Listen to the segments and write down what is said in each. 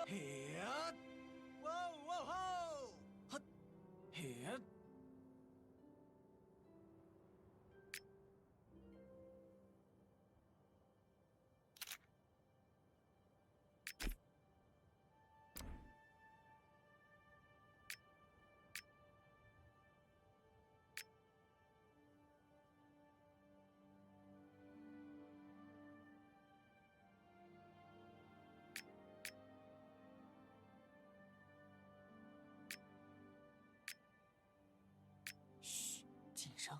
Hit! Whoa, whoa, ho! Hut! Hit! Shh，谨声。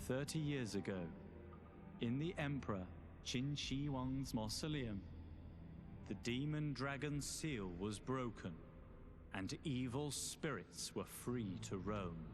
30 years ago, in the Emperor Qin Shi Huang's mausoleum, the demon dragon's seal was broken, and evil spirits were free to roam.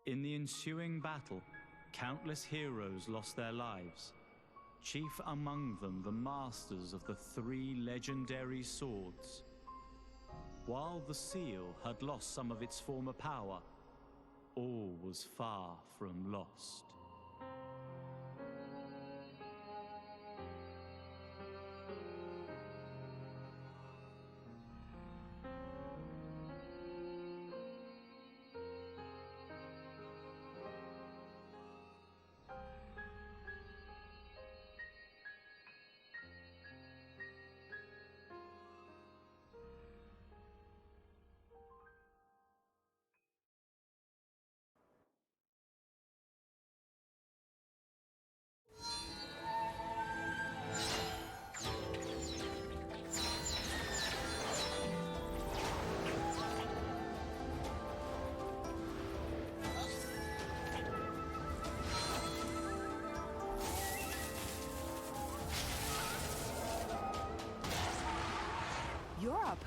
In the ensuing battle, countless heroes lost their lives, chief among them the masters of the 3 legendary swords. While the seal had lost some of its former power, all was far from lost.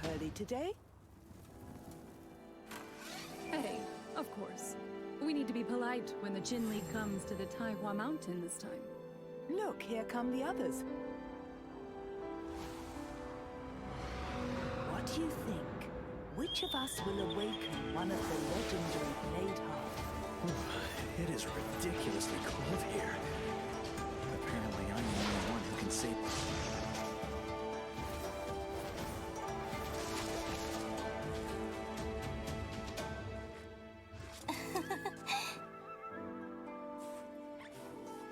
Early today? Hey, of course. We need to be polite when the Jin League comes to the Taihua Mountain this time. Look, here come the others. What do you think? Which of us will awaken one of the legendary Blade Heart? It is ridiculously cold here. Apparently, I'm the only one who can save.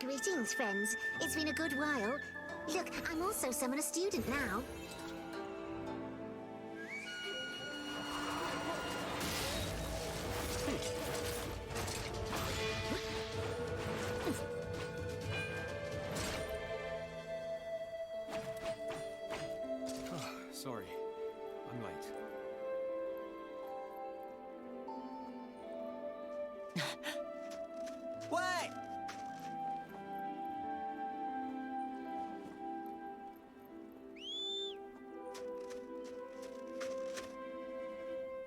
Greetings, friends. It's been a good while. Look, I'm also Summoner student now. Sorry, I'm late. Wait!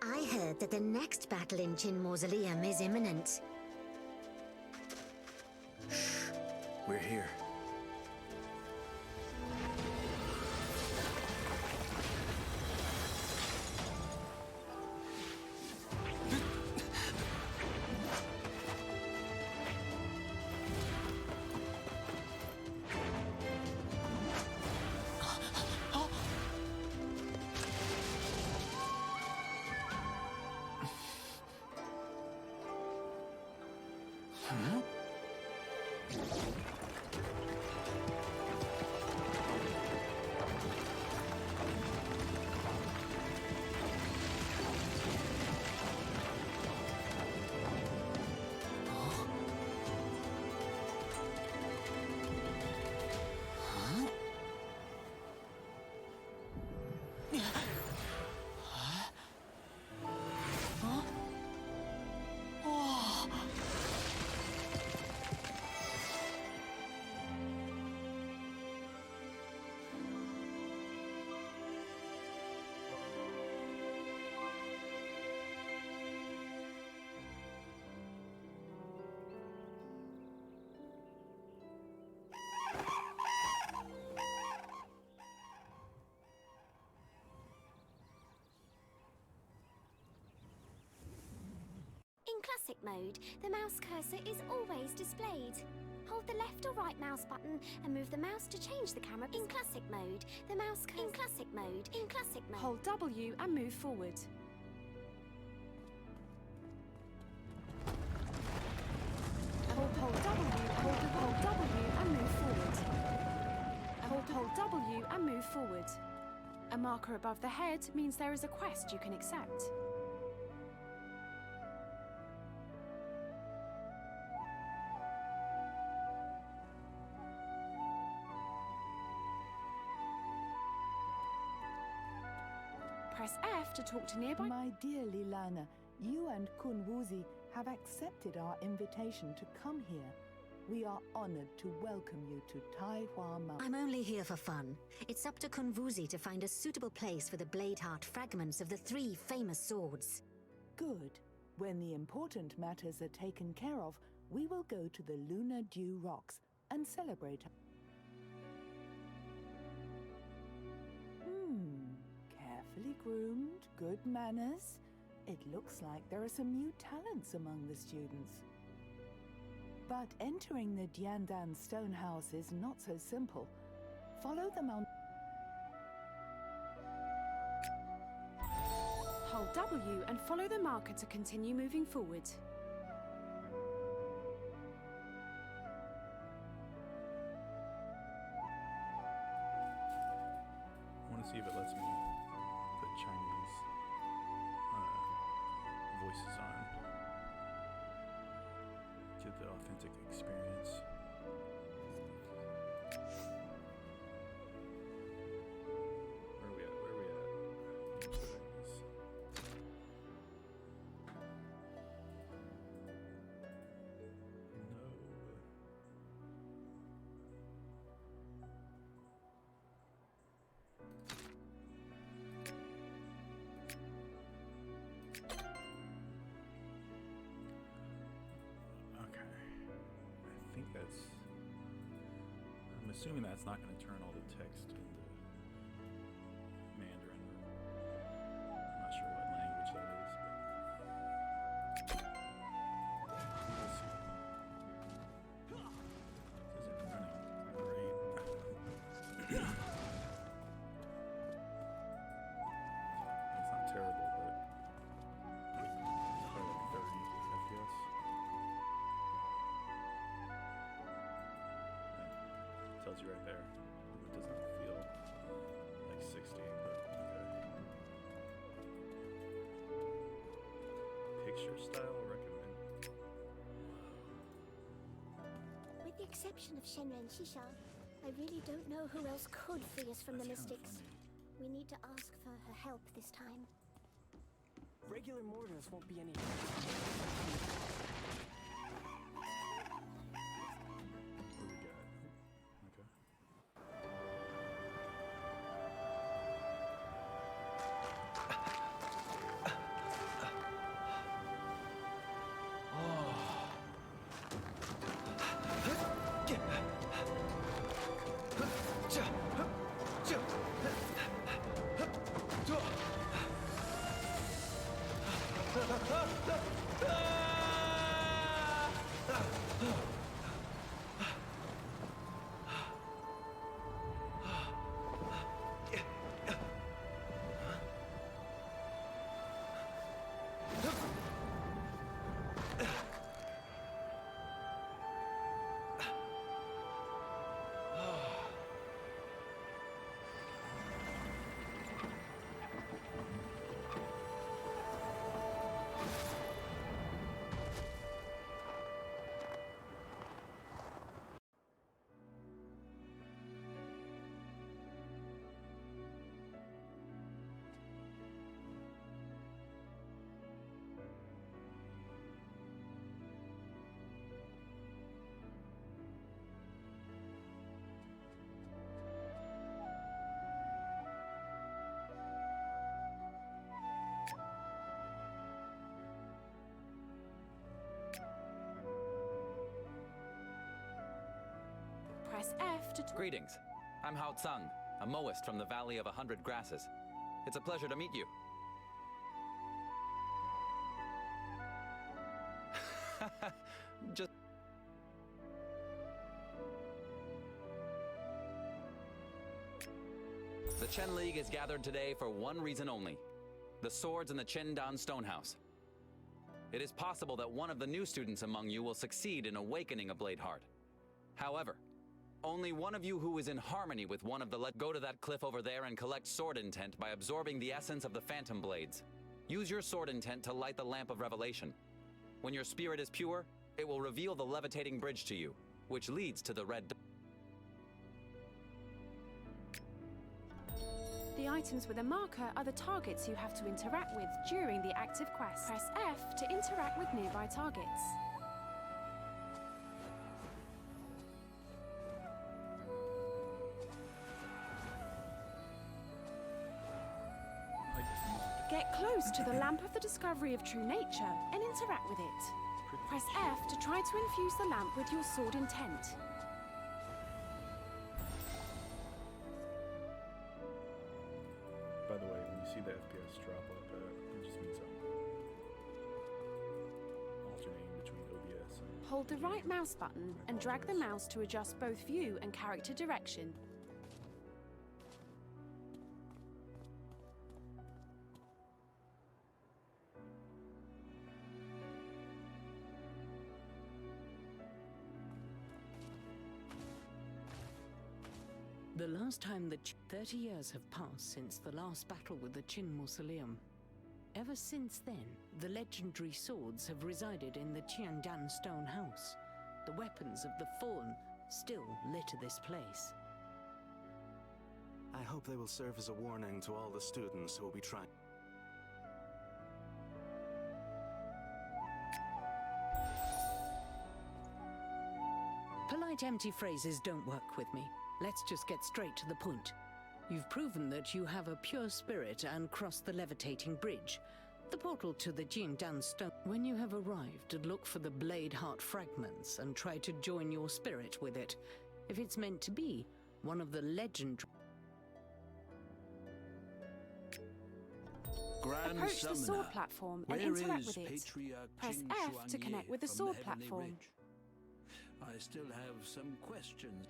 I heard that the next battle in Qin Mausoleum is imminent. We're here. Huh? In classic mode, the mouse cursor is always displayed. Hold the left or right mouse button and move the mouse to change the camera. In classic mode, the mouse cursor. In classic mode. In classic mode. Hold W and move forward. Hold W and move forward. Hold W and move forward. A marker above the head means there is a quest you can accept. Press F to talk to nearby. My dear Lilana, you and Kun Wuzi have accepted our invitation to come here. We are honored to welcome you to Taihua Mountain. I'm only here for fun. It's up to Kun Wuzi to find a suitable place for the Blade Heart fragments of the 3 famous swords. Good. When the important matters are taken care of, we will go to the Lunar Dew Rocks and celebrate. Carefully groomed, good manners. It looks like there are some new talents among the students. But entering the Diandan Stonehouse is not so simple. Follow the mountain. Hold W and follow the marker to continue moving forward. I want to see if it lets me put Chinese voices on. Get the authentic experience. Where are we at? Where are we at? Game settings. No. that's... I'm assuming that's not going to turn all the text into Mandarin. I'm not sure what language that is, but... We'll see. This isn't running great. It's not terrible, but... It's probably like 30 FPS. Tells you right there. It does not feel like 60, but okay. Picture style recommend. With the exception of Shenren Shisha, I really don't know who else could free us from the That's kinda mystics. funny. We need to ask for her help this time. Regular mortars won't be any. What do we got? Okay. Press F to talk. Greetings. I'm Hao Tsung, a Moist from the Valley of 100 Grasses. It's a pleasure to meet you. Just... The Chen League is gathered today for one reason only: the swords in the Chendan Stonehouse. It is possible that one of the new students among you will succeed in awakening a blade heart. However, only one of you who is in harmony with one of the go to that cliff over there and collect sword intent by absorbing the essence of the phantom blades. Use your sword intent to light the lamp of revelation. When your spirit is pure, it will reveal the levitating bridge to you, which leads to the red... The items with a marker are the targets you have to interact with during the active quest. Press F to interact with nearby targets. Get close to the lamp of the discovery of true nature and interact with it. Press F to try to infuse the lamp with your sword intent. By the way, when you see the FPS drop like that, it just means I'm alternating between OBS and... Hold the right mouse button and drag the mouse to adjust both view and character direction. The last time 30 years have passed since the last battle with the Qin Mausoleum. Ever since then, the legendary swords have resided in the Qiandan Stone House. The weapons of the Fallen still litter this place. I hope they will serve as a warning to all the students who will be trying. Polite empty phrases don't work with me. Let's just get straight to the point. You've proven that you have a pure spirit and crossed the levitating bridge. The portal to the Jiandan Stone. When you have arrived, look for the blade heart fragments and try to join your spirit with it. If it's meant to be, one of the legendary... Grand Approach the sword Summoner, platform and where interact is with it. Patriarch Press Qing F to Xuanye connect with the from sword Heavenly platform. Ridge? I still have some questions.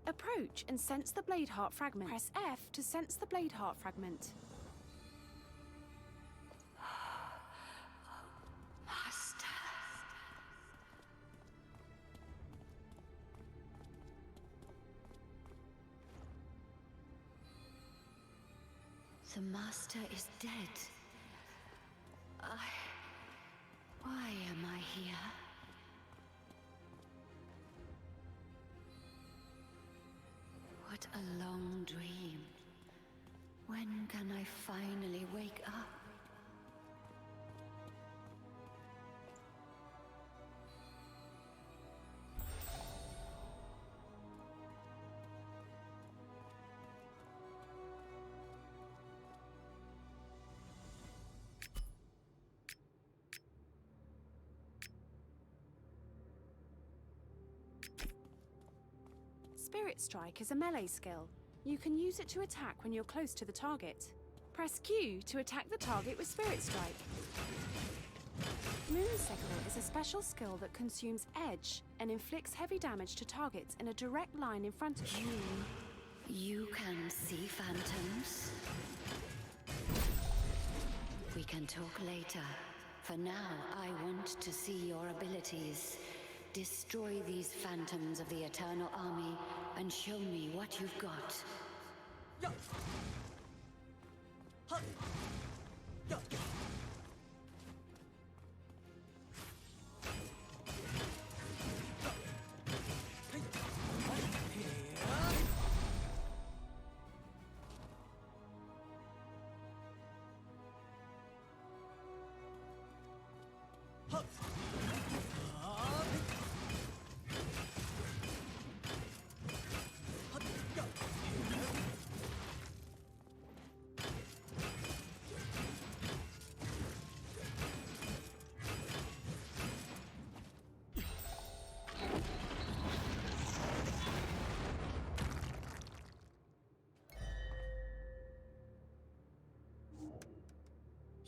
Approach and sense the blade heart fragment. Press F to sense the blade heart fragment. Master. The Master is dead. Why am I here? What a long dream. When can I finally wake up? Spirit Strike is a melee skill. You can use it to attack when you're close to the target. Press Q to attack the target with Spirit Strike. Moonsickle is a special skill that consumes edge and inflicts heavy damage to targets in a direct line in front of you. You can see phantoms? We can talk later. For now, I want to see your abilities. Destroy these phantoms of the Eternal Army and show me what you've got.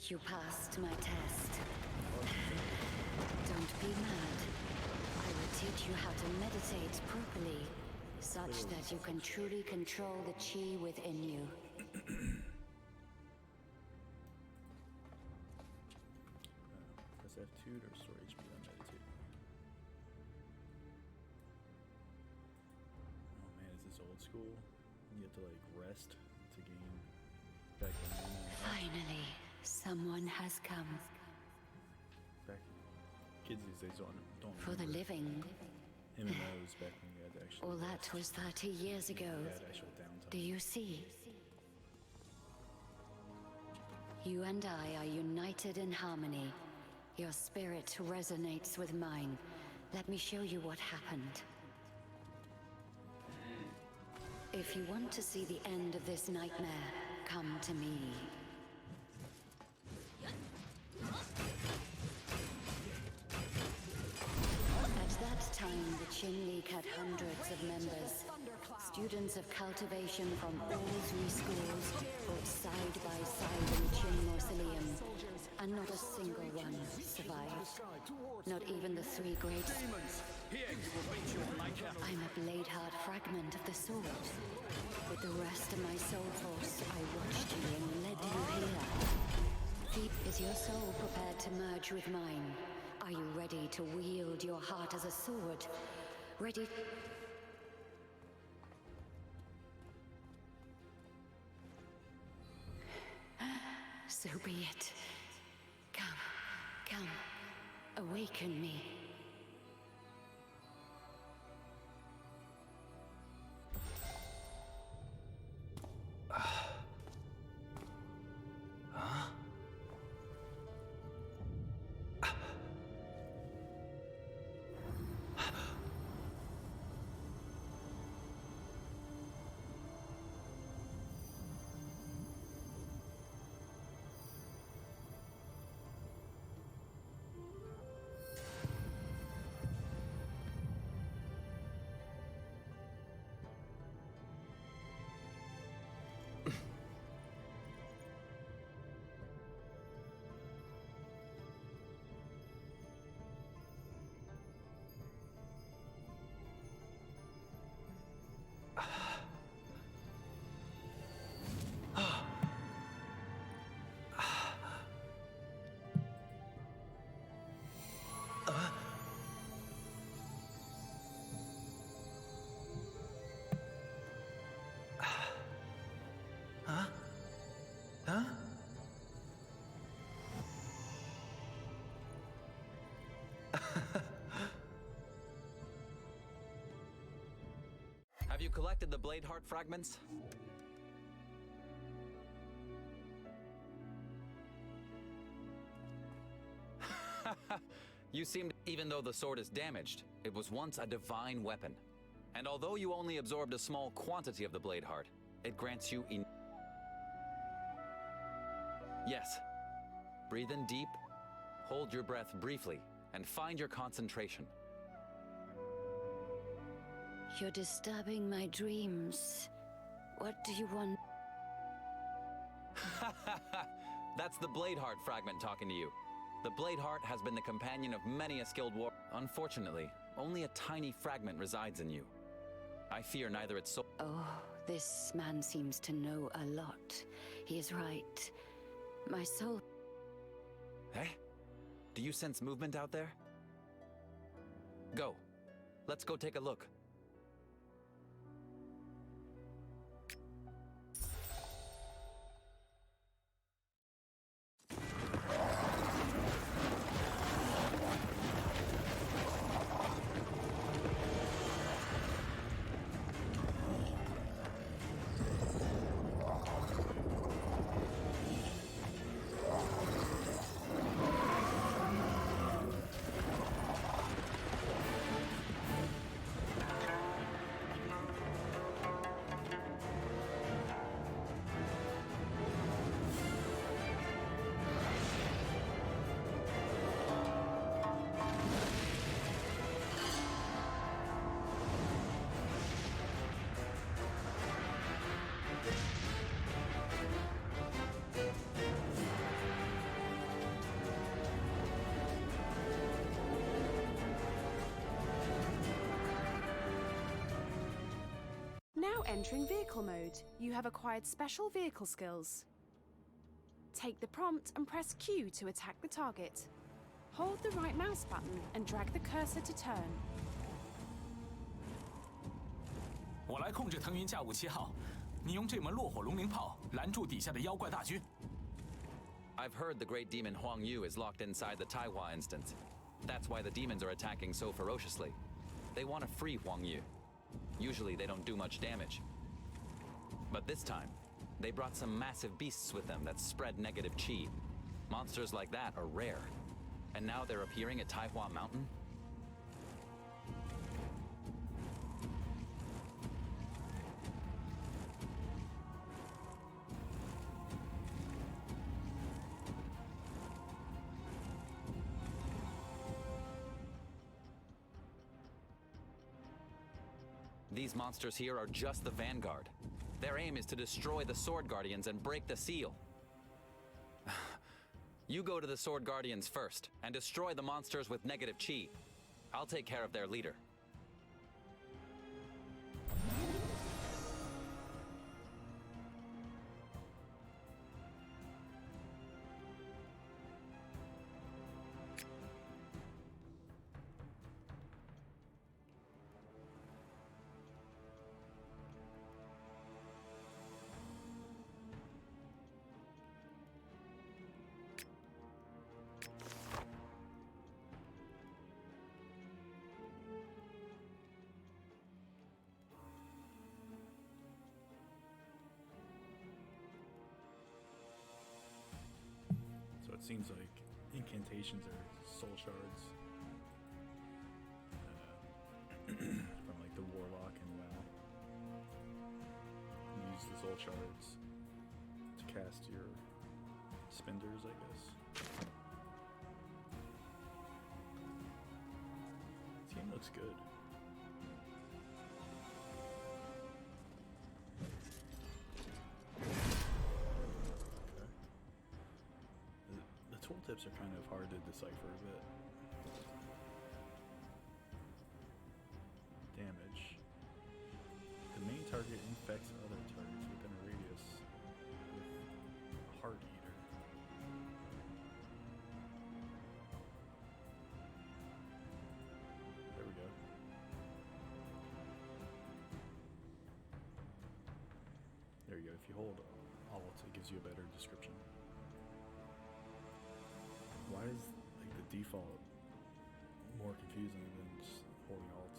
You passed my test. Don't be mad. I will teach you how to meditate properly, such that you can truly control the chi within you. Press F2 to restore HP on meditate. Oh man, is this old school? You have to like rest to gain back the mana. Finally, someone has come. Back kids these days don't For the remember living, MMOs back when you had to actually all that was 30 years ago. you had actual downtime. Do you see? You and I are united in harmony. Your spirit resonates with mine. Let me show you what happened. If you want to see the end of this nightmare, come to me. At that time, the Qin League had hundreds of members. Students of cultivation from all three schools fought side by side in the Qin Mausoleum, and not a single one survived. Not even the three great... I'm a blade heart fragment of the sword. With the rest of my soul force, I watched you and led you here. Is your soul prepared to merge with mine? Are you ready to wield your heart as a sword? So be it. Come, awaken me. Have you collected the blade heart fragments? You seem, even though the sword is damaged, it was once a divine weapon. And although you only absorbed a small quantity of the blade heart, it grants you Yes. Breathe in deep, hold your breath briefly, and find your concentration. You're disturbing my dreams. What do you want? That's the blade heart fragment talking to you. The blade heart has been the companion of many a skilled warrior. Unfortunately, only a tiny fragment resides in you. I fear neither its soul. Oh, this man seems to know a lot. He is right. My soul. Eh? Do you sense movement out there? Go. Let's go take a look. Now entering vehicle mode, you have acquired special vehicle skills. Take the prompt and press Q to attack the target. Hold the right mouse button and drag the cursor to turn. 我来控制腾云驾雾7号，你用这门落火龙鳞炮拦住底下的妖怪大军。I've heard the great demon Huang Yu is locked inside the Taihua instance. That's why the demons are attacking so ferociously. They want to free Huang Yu. Usually they don't do much damage. But this time, they brought some massive beasts with them that spread negative chi. Monsters like that are rare. And now they're appearing at Taihua Mountain? These monsters here are just the vanguard. Their aim is to destroy the Sword Guardians and break the seal. You go to the Sword Guardians first and destroy the monsters with negative chi. I'll take care of their leader. seems like incantations are soul shards from like the warlock and WoW. You use the soul shards to cast your spinders, I guess. This game looks good. Tooltips are kind of hard to decipher a bit. Damage. The main target infects other targets within a radius with Heart Eater. There we go. There you go. If you hold Alt, it gives you a better description. Why is like the default more confusing than just holding Alt?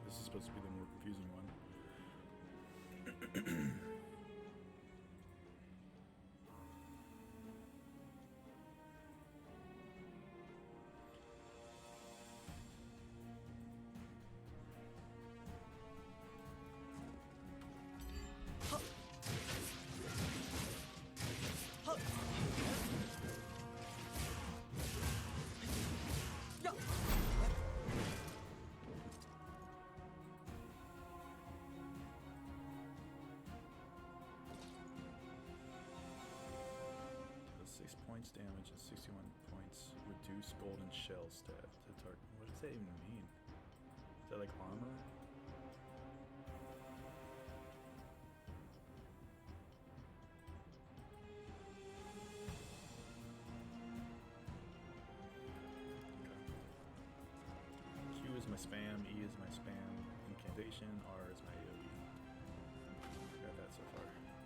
This is supposed to be the more confusing one. Points damage and 61 points. Reduce golden shell stat to target. What does that even mean? Is that like armor? Okay. Q is my spam, E is my spam, incantation, R is my AoE. Got that so far.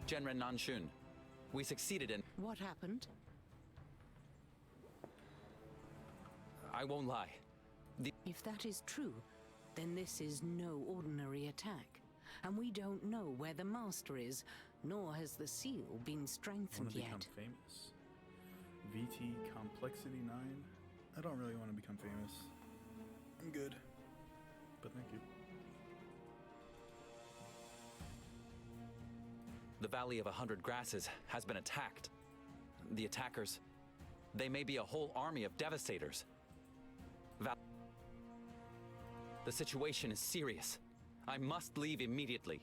Genren Nanshun, we succeeded in... What happened? I won't lie. If that is true, then this is no ordinary attack. And we don't know where the master is, nor has the seal been strengthened yet. I want to become famous. VT Complexity 9? I don't really want to become famous. I'm good. But thank you. The Valley of 100 Grasses has been attacked. The attackers, they may be a whole army of devastators. The situation is serious. I must leave immediately.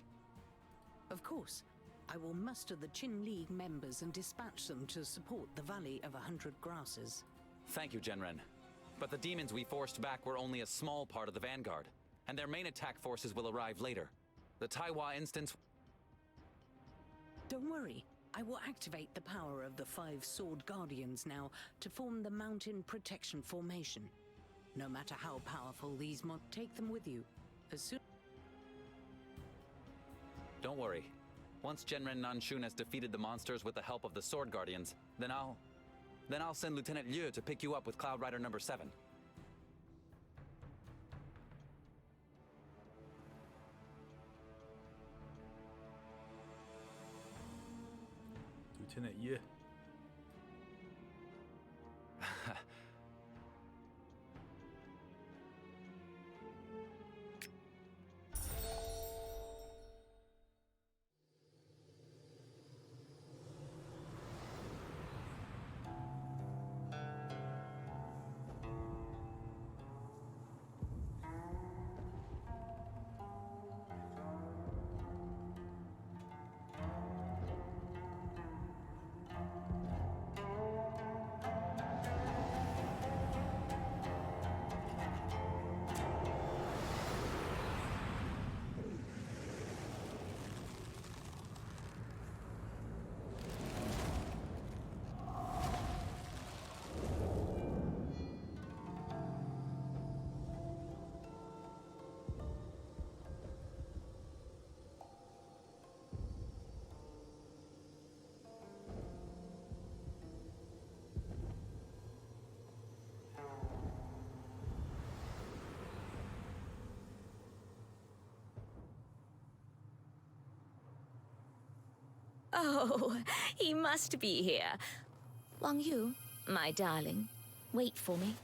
Of course. I will muster the Qin League members and dispatch them to support the Valley of 100 Grasses. Thank you, Genren. But the demons we forced back were only a small part of the vanguard, and their main attack forces will arrive later. The Taiwa instance... Don't worry. I will activate the power of the 5 Sword Guardians now to form the Mountain Protection Formation. No matter how powerful these take them with you. As soon... Don't worry. Once Genren Nanshun has defeated the monsters with the help of the Sword Guardians, then I'll send Lieutenant Liu to pick you up with Cloud Rider number 7. Lieutenant Liu. Oh, he must be here. Wang Yu, My darling, wait for me.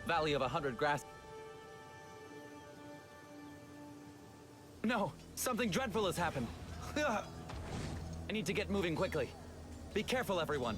Valley of 100 Grass. No! Something dreadful has happened! I need to get moving quickly. Be careful, everyone.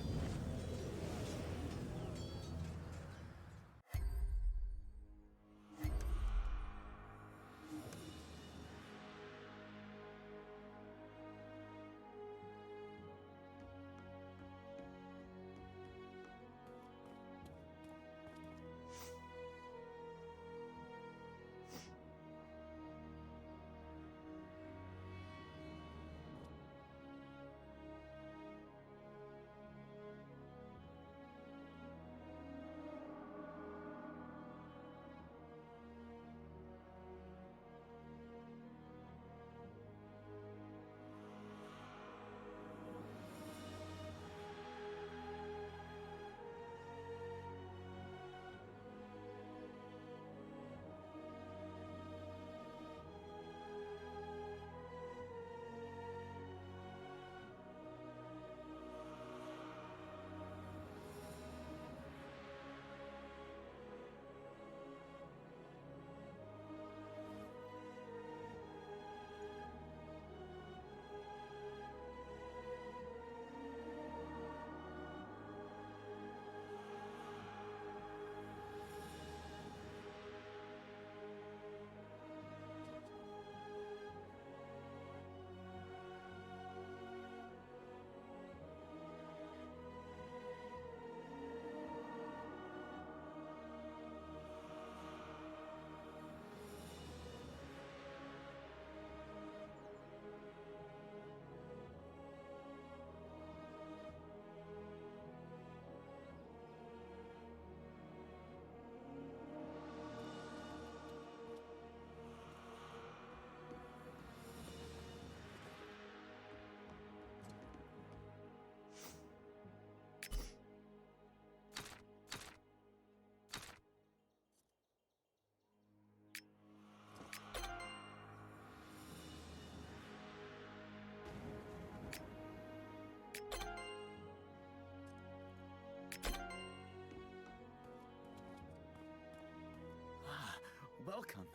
Welcome.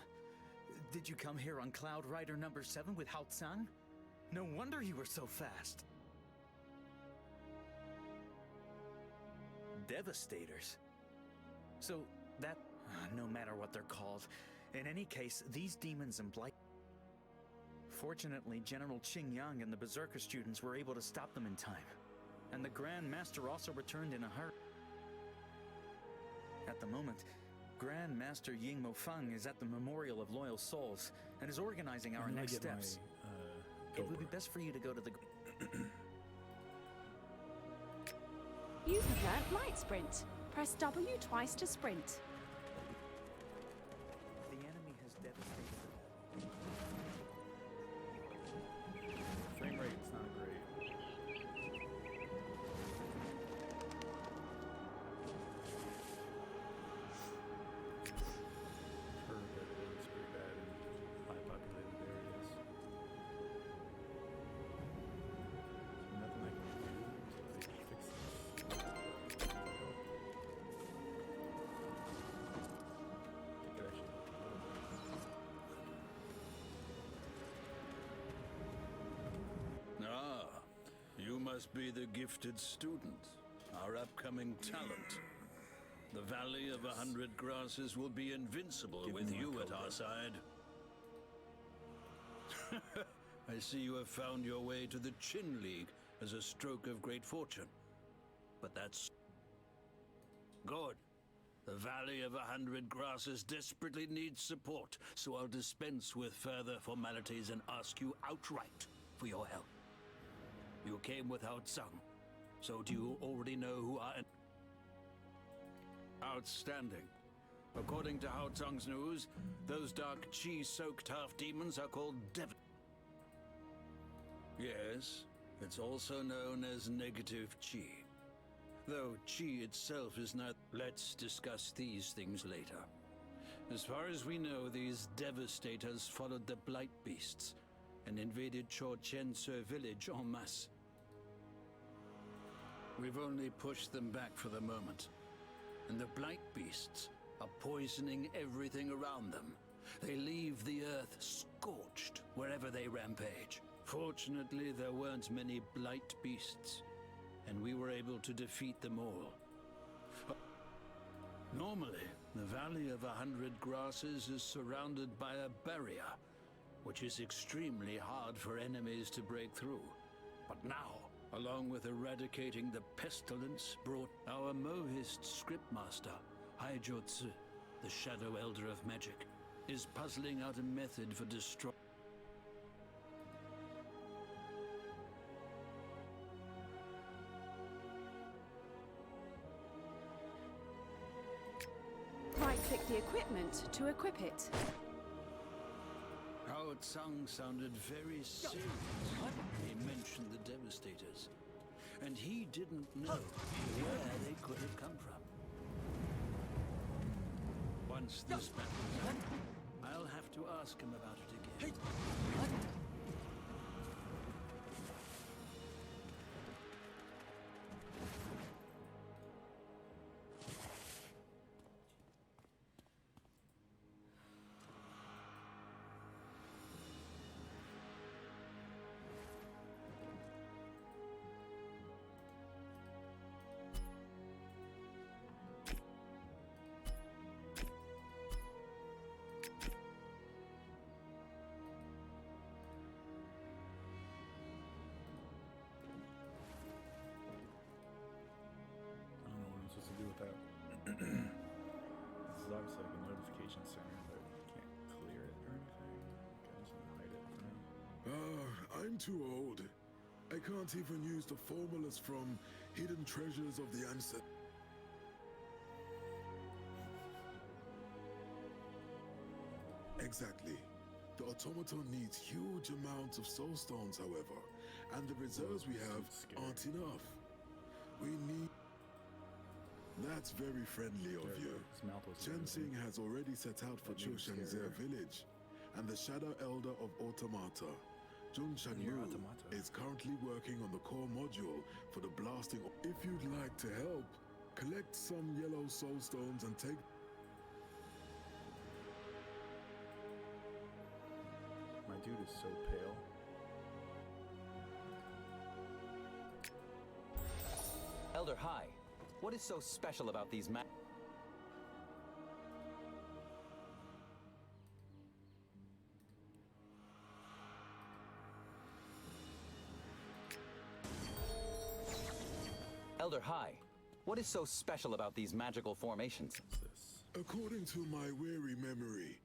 Did you come here on Cloud Rider number 7 with Hao Tsang? No wonder you were so fast. Devastators. So that... no matter what they're called. In any case, these demons and blight... Fortunately, General Qing Yang and the Berserker students were able to stop them in time. And the Grand Master also returned in a hurry. At the moment, Grand Master Ying Mofeng is at the Memorial of Loyal Souls and is organizing our next steps. It would be best for you to go to the... You've learnt Light Sprint. Press W twice to sprint. The enemy has devastated the... Frame rate's not great. Heard that it is pretty bad in high populated areas. So nothing I can do until they fix this. Think it actually helped a little bit. Ah, you must be the gifted student, our upcoming talent. The Valley of 100 Grasses will be invincible with you at our side. I see you have found your way to the Qin League as a stroke of great fortune. But that's... good. The Valley of 100 Grasses desperately needs support, so I'll dispense with further formalities and ask you outright for your help. You came without Tsang, so do you already know who Outstanding. According to Hao Zong's news, those dark chi-soaked half-demons are called Yes, it's also known as negative chi. Though chi itself is not... Let's discuss these things later. As far as we know, these devastators followed the Blight Beasts and invaded Chorchense village en masse. We've only pushed them back for the moment. And the Blight Beasts are poisoning everything around them. They leave the earth scorched wherever they rampage. Fortunately, there weren't many Blight Beasts, and we were able to defeat them all. Normally, the Valley of 100 Grasses is surrounded by a barrier, which is extremely hard for enemies to break through. But now, along with eradicating the pestilence brought our Mohist scriptmaster, Haijotsu, the Shadow Elder of Magic, is puzzling out a method for destroying. Right-click the equipment to equip it. Hao Tsang sounded very serious when he mentioned the Devastators, and he didn't know where they could have come from. Once this battle's over, I'll have to ask him about it again. To do with that. This is obviously like a notification center, but you can't clear it or anything. Okay, just hide it for now. I'm too old. I can't even use the formulas from Hidden Treasures of the Ancestors. Exactly. The automaton needs huge amounts of soul stones, however, and the reserves we have aren't enough. We need... That's very friendly of you. Chensing has already set out for Chushanze village, and the Shadow Elder of Automata, Zhong Shanyu, is currently working on the core module for the blasting. If you'd like to help, collect some yellow soul stones and take... My dude is so pale. Elder Hai, what is so special about these Elder Hai, what is so special about these magical formations? According to my weary memory,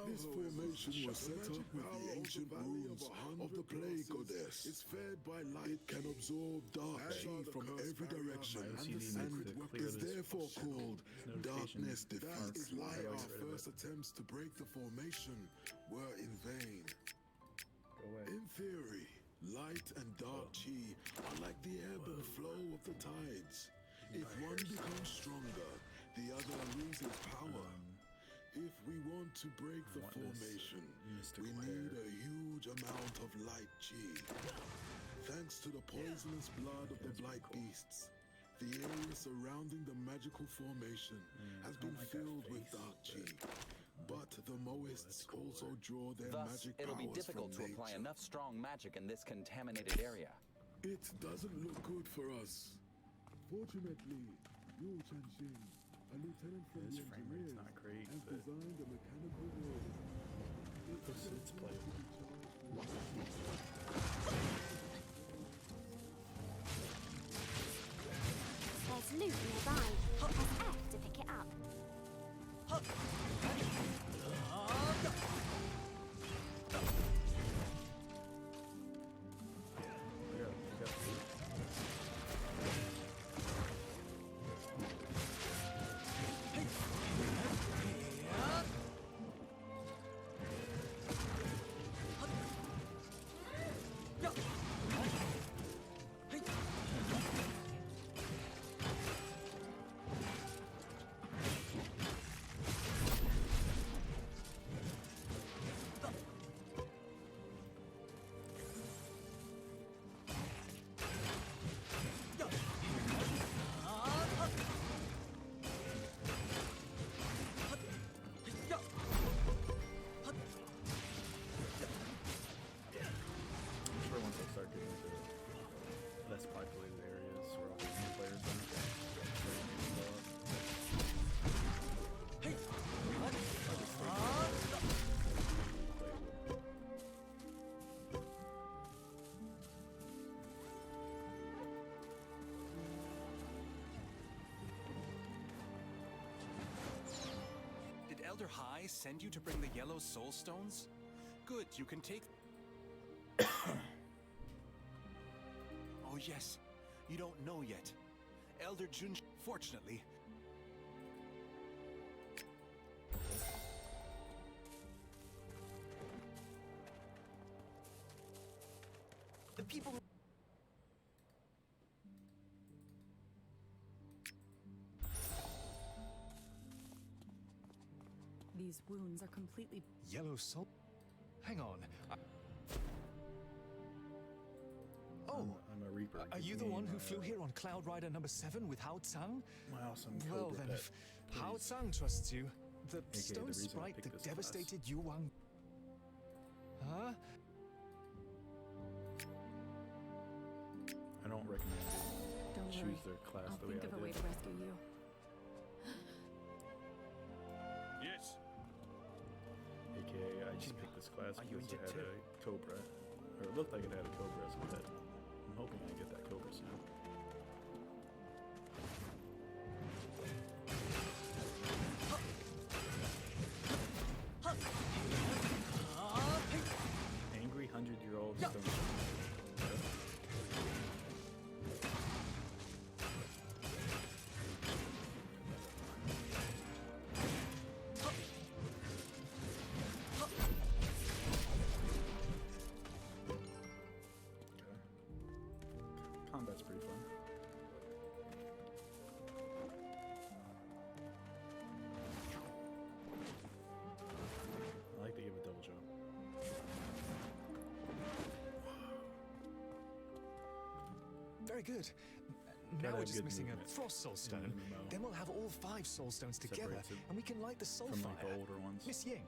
this formation was set up with the ancient runes of the Plague Goddess. It's fed by light. It can absorb dark chi from every direction and is therefore called Darkness Defeat. That is why our first attempts to break the formation were in vain. In theory, light and dark chi are like the ebb and flow of the tides. If one becomes stronger, the other loses power. If we want to break the formation, we need a huge amount of light chi. Thanks to the poisonous blood of the Blight Beasts, the area surrounding the magical formation has been filled with dark chi. But the Mohists also draw their magic powers it'll be difficult to apply enough strong magic in this contaminated area. It doesn't look good for us. Fortunately, Yu Chanxing, a lieutenant from the engineers, not great, has designed a mechanical road. It's playable. There's loot nearby. Press F to pick it up. Elder High send you to bring the yellow soul stones? Good, you can take... Oh yes, you don't know yet. Elder Jun... Fortunately... The people... These wounds are completely... Yellow soul? Hang on. Oh, I'm a Reaper. Are you the one who flew here on Cloud Rider number 7 with Hao Tsang? My awesome Well Cobra then, pet, if Hao please. Tsang trusts you, the the stone reason I sprite picked that this devastated Yu Wang... Huh? I don't recommend Don't choose worry. their class I'll the way think I of a did. way to rescue you. Yes. AKA, I just picked this class because it had a Cobra. Or it looked like it had a Cobra as a pet. I'm hoping I get that Cobra soon. Angry 100-year-old stone. Combat's pretty fun. I like to give a double jump. Very good. Gotta Now we're have just good missing movement a frost soul in the stone. MMO. Then we'll have all 5 soul stones together, Separates it and we can light the soul from fire. like the older ones. Miss Ying,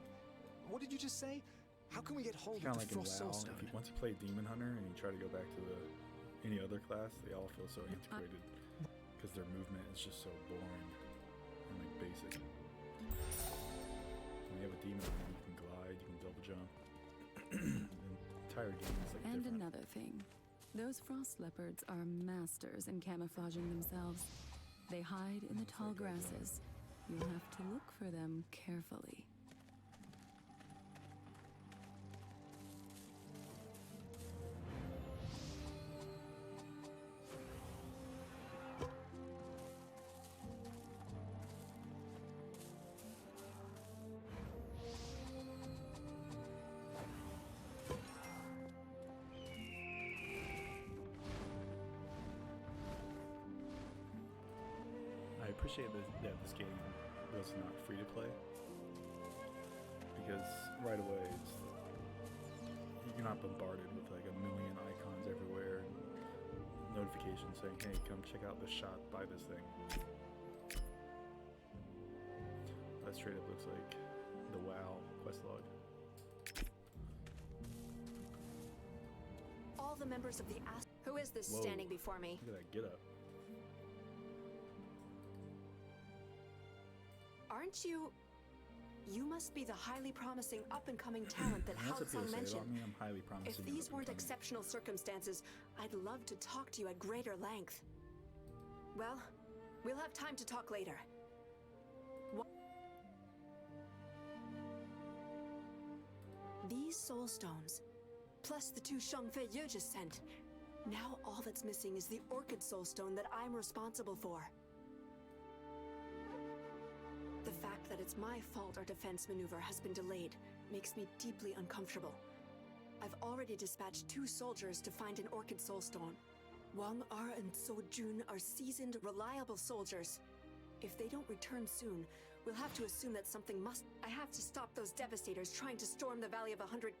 what did you just say? How can we get hold Kind of of the like in frost WoW. soul stone? Once you play Demon Hunter and you try to go back to any other class, they all feel so antiquated because their movement is just so boring and like basic. When you have a Demon Hunter, you can glide, you can double jump. The entire game is like And different. another thing. Those frost leopards are masters in camouflaging themselves. They hide in the tall grasses. You'll have to look for them carefully. I appreciate that this game was not free to play because right away you're not bombarded with like a million icons everywhere and notifications saying, hey, come check out this shot, buy this thing. That straight up looks like the WoW quest log. All the members of the Who is this Whoa. standing before me? Look at that get up. Aren't you... You must be the highly promising up-and-coming talent that And Hao that's a Tsang PSA mentioned. about me. I'm highly promising. If these weren't exceptional circumstances, I'd love to talk to you at greater length. Well, we'll have time to talk later. These soul stones, plus the 2 Shengfei you just sent. Now all that's missing is the orchid soul stone that I'm responsible for. The fact that it's my fault our defense maneuver has been delayed makes me deeply uncomfortable. I've already dispatched 2 soldiers to find an orchid soulstone. Wang Er and So Jun are seasoned, reliable soldiers. If they don't return soon, we'll have to assume that something must... I have to stop those devastators trying to storm the Valley of 100...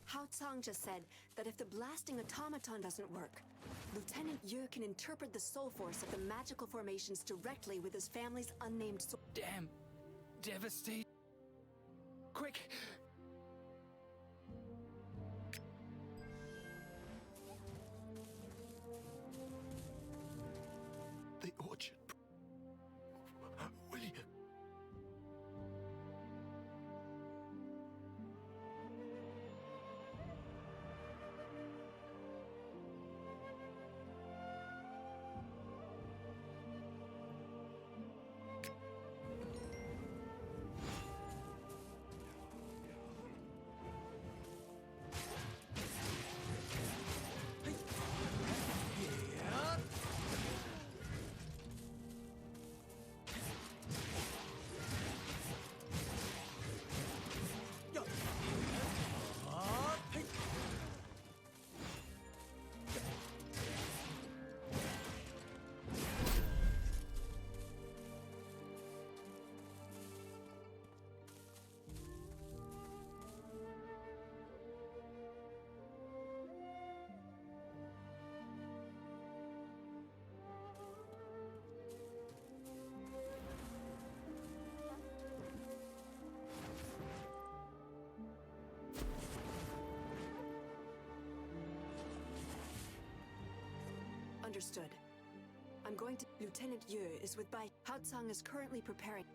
Hao Tsang just said that if the blasting automaton doesn't work, Lieutenant Yu can interpret the soul force of the magical formations directly with his family's unnamed soul. Damn. Devastate. Quick. The orchard. William. Understood. I'm going to... Lieutenant Yu is with Bai. Hao Tsang is currently preparing...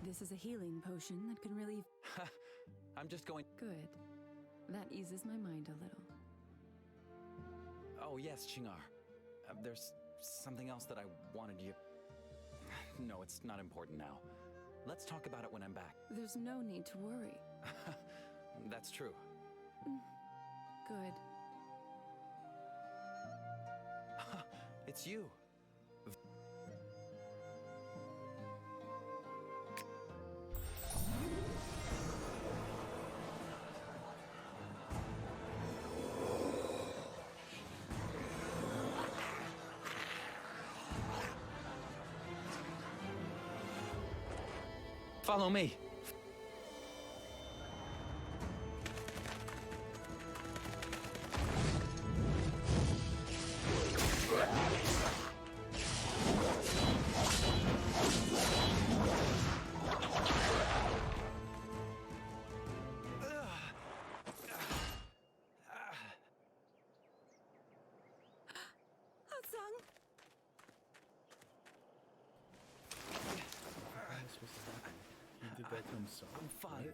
This is a healing potion that can relieve... I'm just going... Good. That eases my mind a little. Oh, yes, Chingar. There's something else that I wanted you... No, it's not important now. Let's talk about it when I'm back. There's no need to worry. That's true. Good. It's you. Follow me. I'm fine.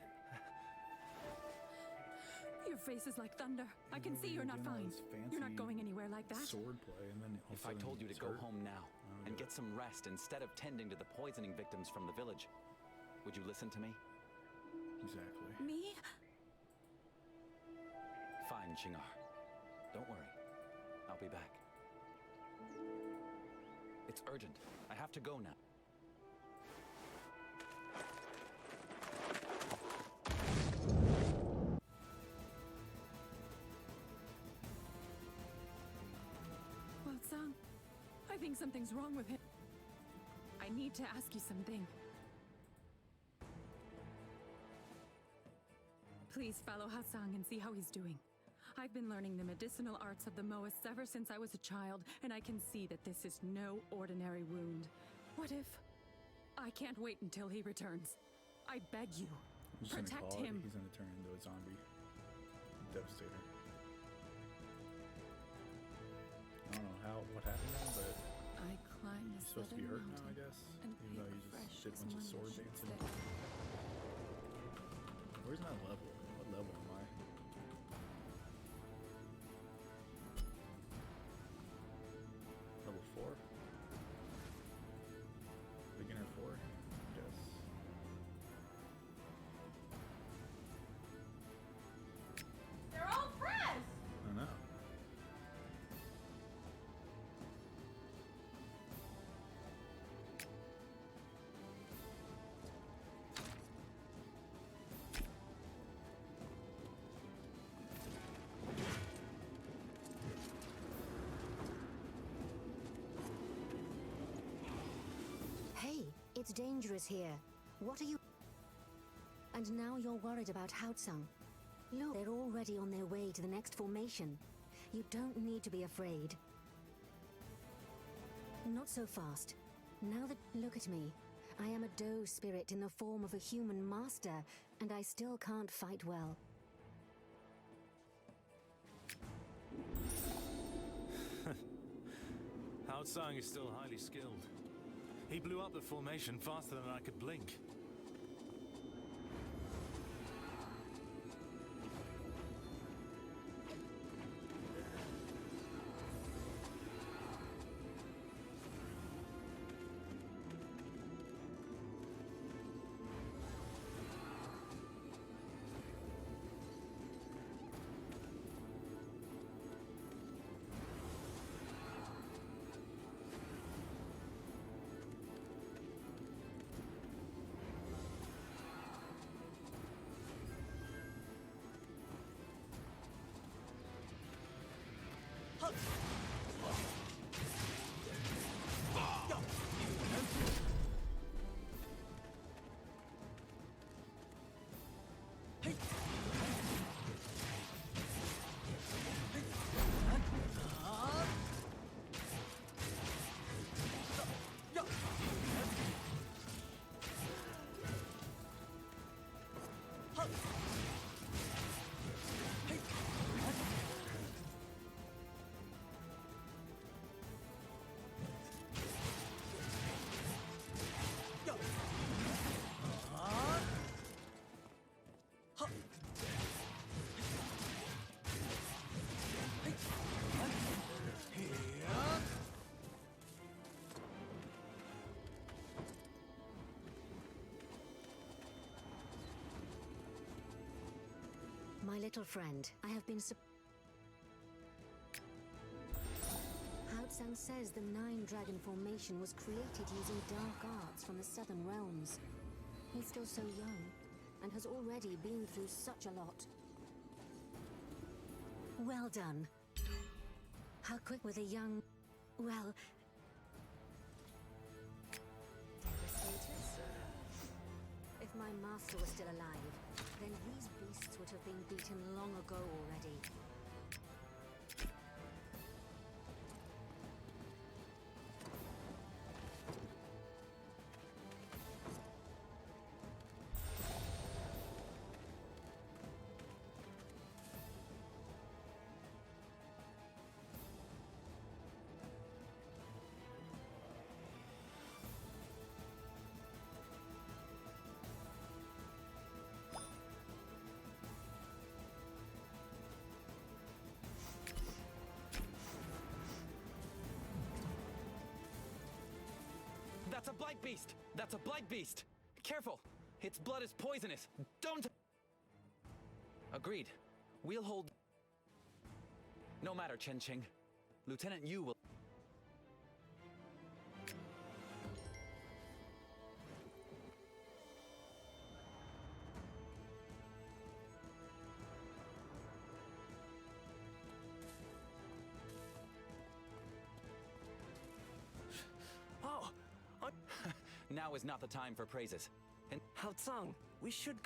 Your face is like thunder. I can see you're not fine. You're not going anywhere like that. Swordplay, and then if I told you to go home now and get some rest instead of tending to the poisoning victims from the village, would you listen to me? Exactly. Me? Fine, Chingar. Don't worry. I'll be back. It's urgent. I have to go now. I think something's wrong with him. I need to ask you something. Please follow Hasang and see how he's doing. I've been learning the medicinal arts of the Moas ever since I was a child, and I can see that this is no ordinary wound. What if... I can't wait until he returns. I beg you. Protect him. He's gonna turn into a zombie. Devastator. I don't know what happened to him, but I climbed he's supposed to be hurt now, I guess. Even though he just did a bunch of sword dancing. Where's my level? What level am I? Level 4? Beginner 4? Yes. They're all fresh! I know. It's dangerous here. What are you... And now you're worried about Haotsung. Look, they're already on their way to the next formation. You don't need to be afraid. Not so fast. Now that... Look at me. I am a doe spirit in the form of a human master, and I still can't fight well. Haotsung is still highly skilled. He blew up the formation faster than I could blink. My little friend, I have been Haotsang says the Nine Dragon Formation was created using dark arts from the Southern Realms. He's still so young, and has already been through such a lot. Well done. How quick with a young... well... Devastators? If my master was still alive, then these beasts would have been beaten long ago already. That's a blight beast! That's a blight beast! Careful! Its blood is poisonous! Don't... Agreed. We'll hold... No matter, Chen Qing. Lieutenant Yu will... Now is not the time for praises. And Haotsang, we should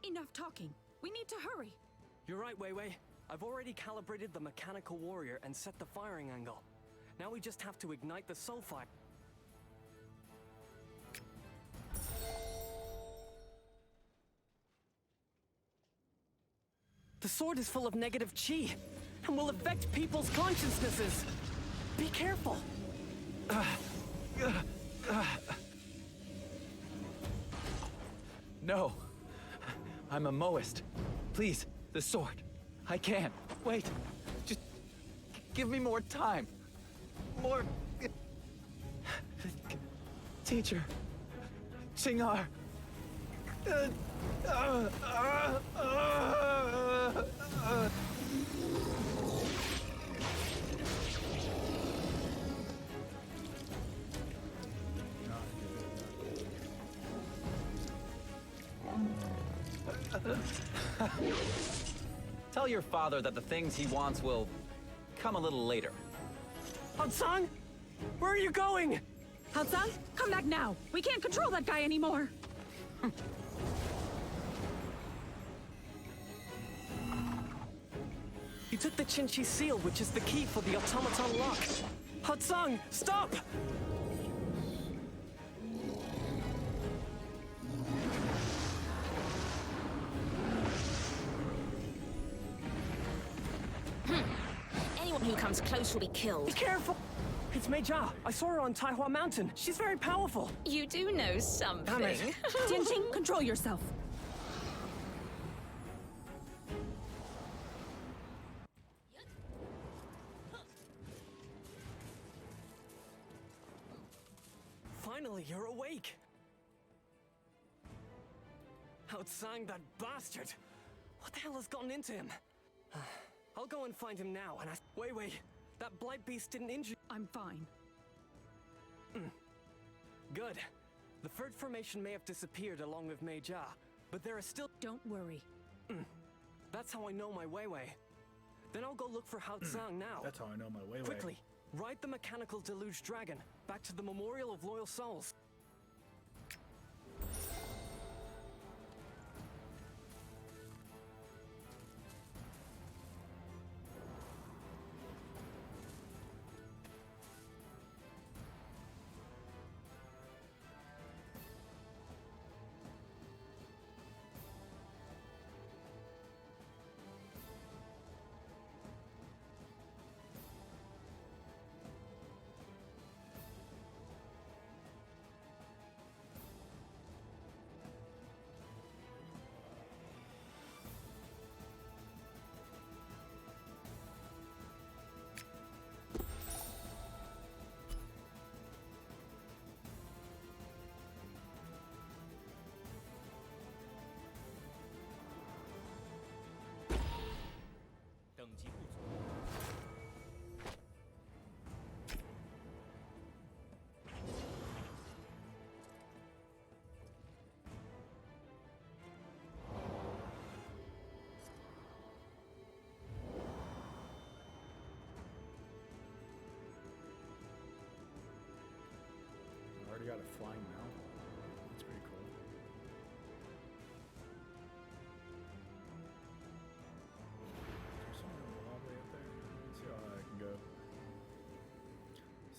Enough talking. We need to hurry. You're right, Wei Wei. I've already calibrated the mechanical warrior and set the firing angle. Now we just have to ignite the soul fire. The sword is full of negative chi, and will affect people's consciousnesses. Be careful. No. I'm a Moist. Please, the sword. I can't. Wait. Just give me more time. More... Teacher. Xing'ar. Tell your father that the things he wants will come a little later. Haotsang? Where are you going? Haotsang, come back now. We can't control that guy anymore. You took the Qinchi seal, which is the key for the automaton lock. Haotsang, stop! Anyone who comes close will be killed. Be careful! It's Meijia. I saw her on Taihua Mountain. She's very powerful. You do know something. Damn it. Tianqing, control yourself. Finally, you're awake. Outsang, that bastard. What the hell has gotten into him? I'll go and find him now and Wait. That blight beast didn't injure. I'm fine. Good. The third formation may have disappeared along with Meijia, but there are still. Don't worry. That's how I know my Weiwei. Then I'll go look for Haotsang now. That's how I know my Weiwei. Quickly, ride the mechanical deluge dragon back to the Memorial of Loyal Souls. Already got a flying mount. That's pretty cool. Is there something all the way up there? Let's see how high I can go.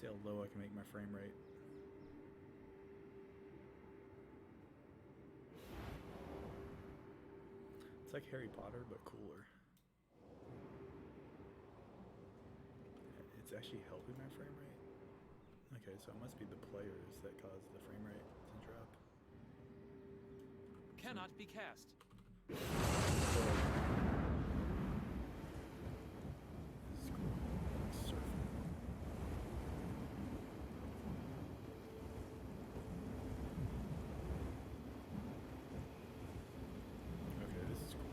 See how low I can make my frame rate. It's like Harry Potter, but cooler. It's actually helping my frame rate. Okay, so it must be the players that cause the frame rate to drop. Cannot be cast. Okay, this is cool.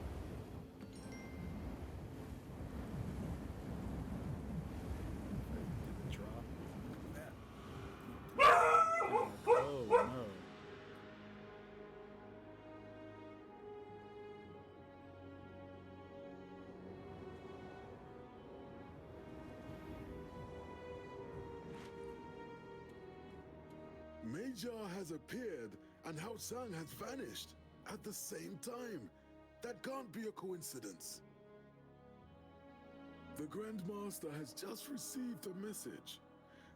Did it drop? Oh no. Meijia has appeared and Haotsang has vanished at the same time. That can't be a coincidence. The Grandmaster has just received a message.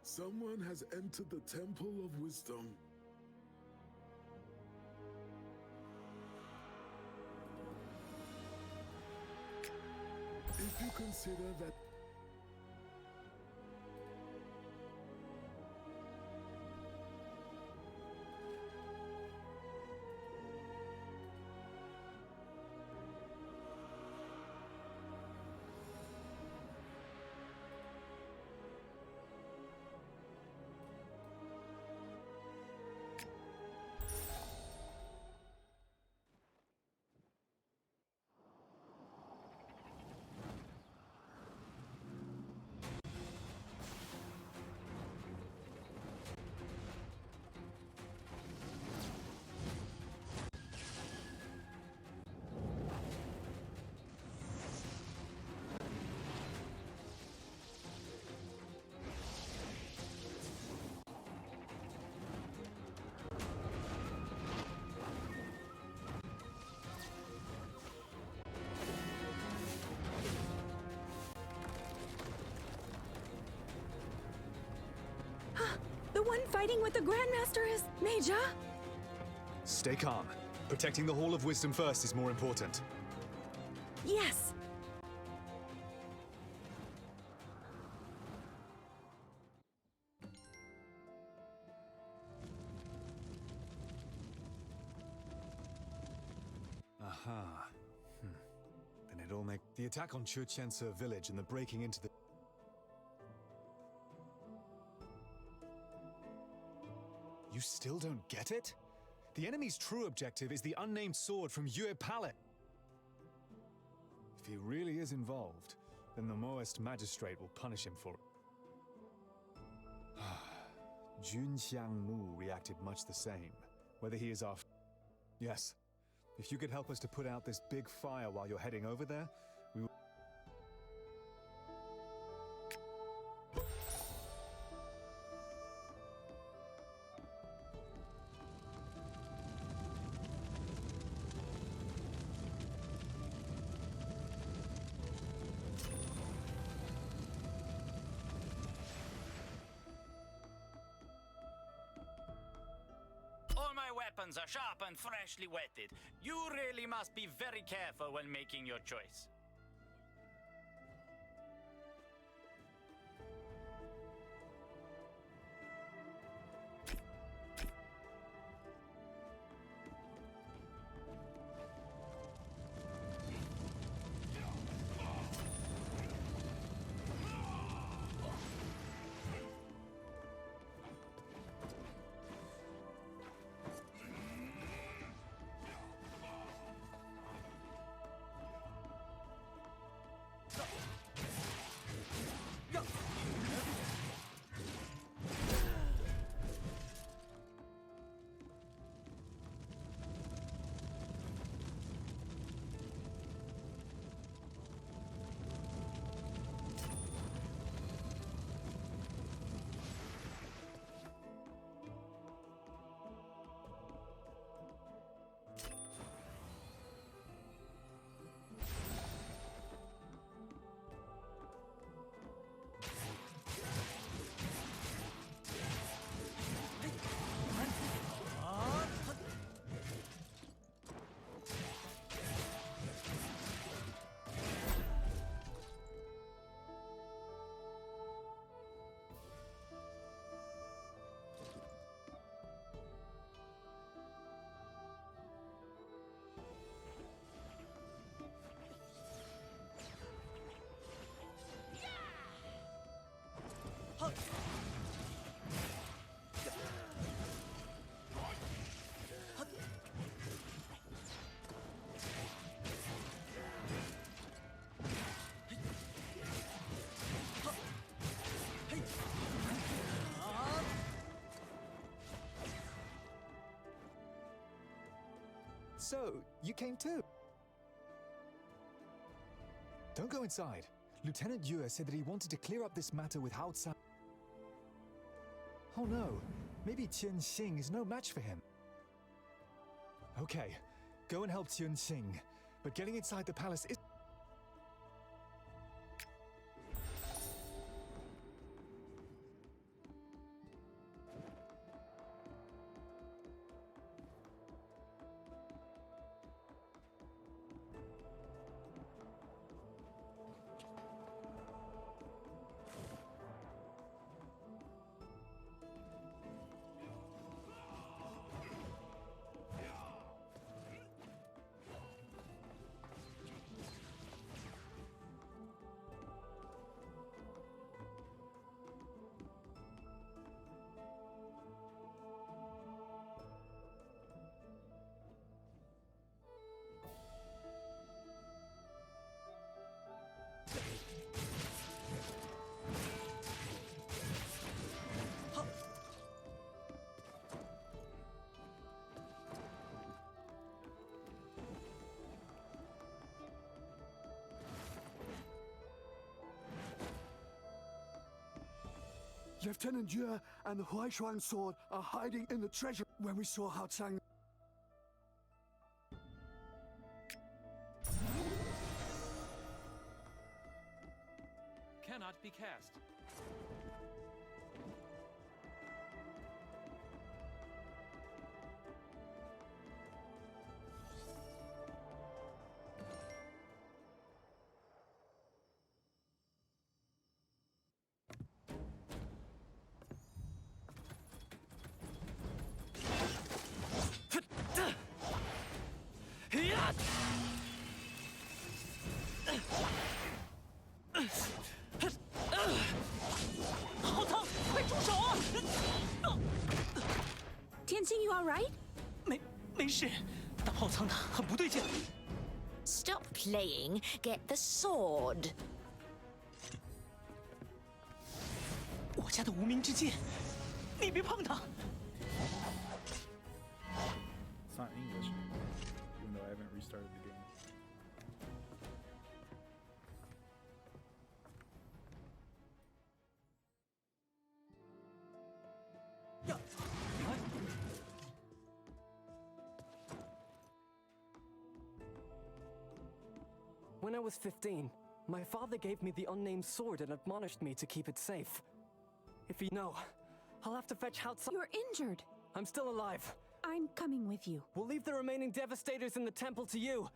Someone has entered the Temple of Wisdom. If you consider that The one fighting with the Grandmaster is Meijia? Stay calm. Protecting the Hall of Wisdom first is more important. Yes. Aha. Then it all makes the attack on Chuchensa village and the breaking into the... You still don't get it? The enemy's true objective is the unnamed sword from Yue Palette. If he really is involved, then the Maoist magistrate will punish him for it. Junxiang Mu reacted much the same, whether he is our... Yes. If you could help us to put out this big fire while you're heading over there, we will... All my weapons are sharp and freshly whetted. You really must be very careful when making your choice. So, you came too? Don't go inside. Lieutenant Yue said that he wanted to clear up this matter with Hao Tsang. Oh no, maybe Qian Xing is no match for him. Okay, go and help Qian Xing, but getting inside the palace is... Lieutenant Yue and the Huaishuang sword are hiding in the treasure when we saw Hao Tsang. Cannot be cast. Tianxing, you all right? 没事，大炮仓的很不对劲。 Stop playing. Get the sword. 我家的无名之剑，你别碰它。 It's not English anymore, even though I haven't restarted the game. When I was 15, my father gave me the unnamed sword and admonished me to keep it safe. If you know, I'll have to fetch Hao-Tsang. You're injured. I'm still alive. I'm coming with you. We'll leave the remaining devastators in the temple to you.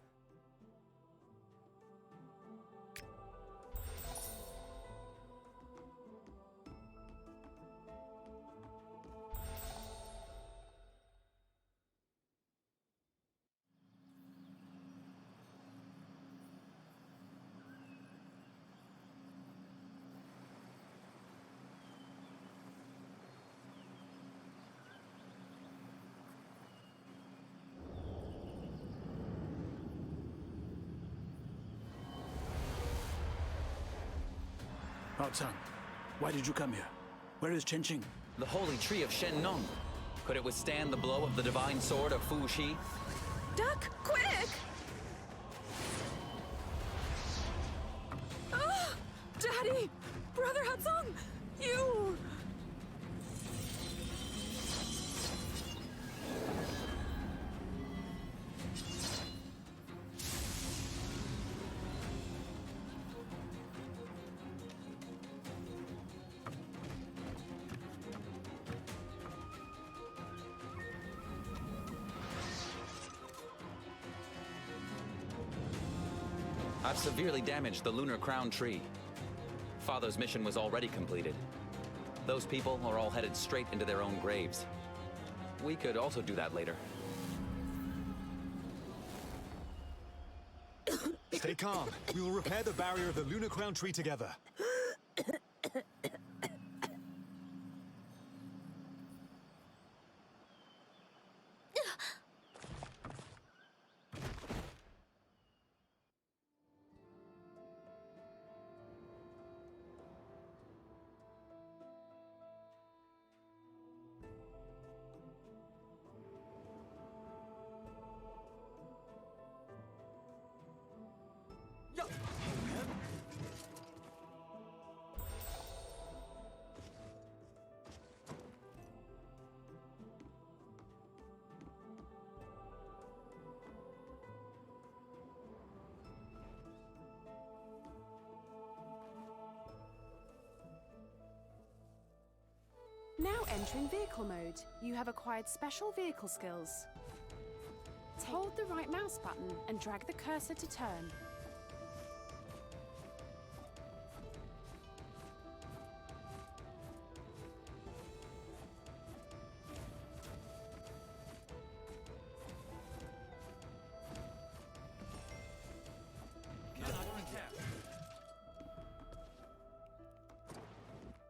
Hao-Tsang, why did you come here? Where is Chen-Qing? The holy tree of Shen-Nong. Could it withstand the blow of the divine sword of Fu-Shi? Duck, quick! Ah! Daddy! Brother Hao-Tsang! You! I've severely damaged the lunar crown tree. Father's mission was already completed. Those people are all headed straight into their own graves. We could also do that later. Stay calm. We will repair the barrier of the lunar crown tree together. Now entering vehicle mode. You have acquired special vehicle skills. Hold the right mouse button and drag the cursor to turn.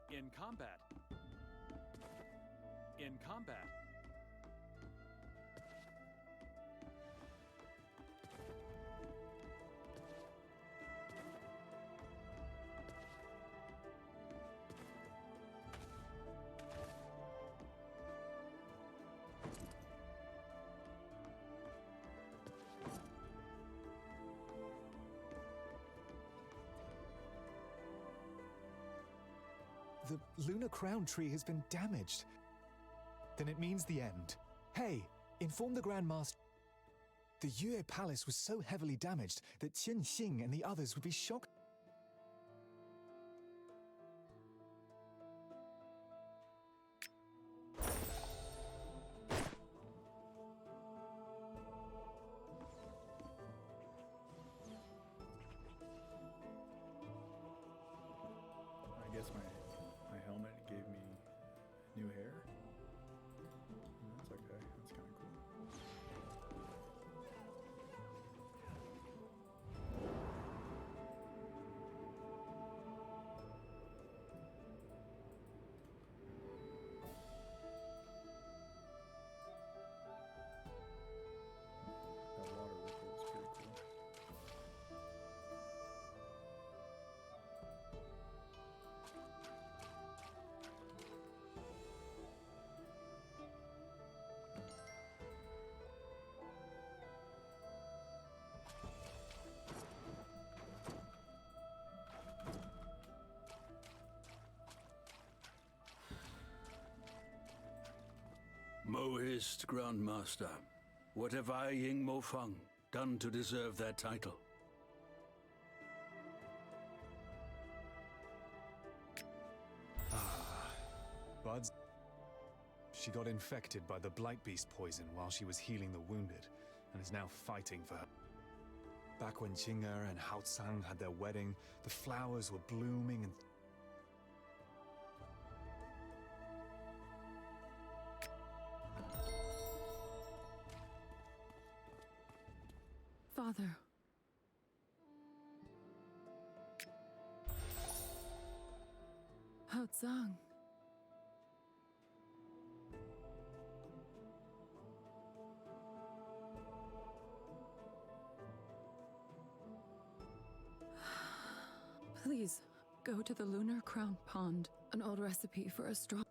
In combat. In combat. The lunar crown tree has been damaged. Then it means the end. Hey, inform the Grand Master. The Yue Palace was so heavily damaged that Qian Xing and the others would be shocked. I guess my helmet gave me new hair. That's okay. That's kind of cool. Mohist Grandmaster, what have I, Ying Mo Feng, done to deserve that title? Buds. She got infected by the Blight Beast poison while she was healing the wounded, and is now fighting for her. Back when Qing'er and Haotsang had their wedding, the flowers were blooming and... Father. Haotsang. Please, go to the Lunar Crown Pond, an old recipe for a strong...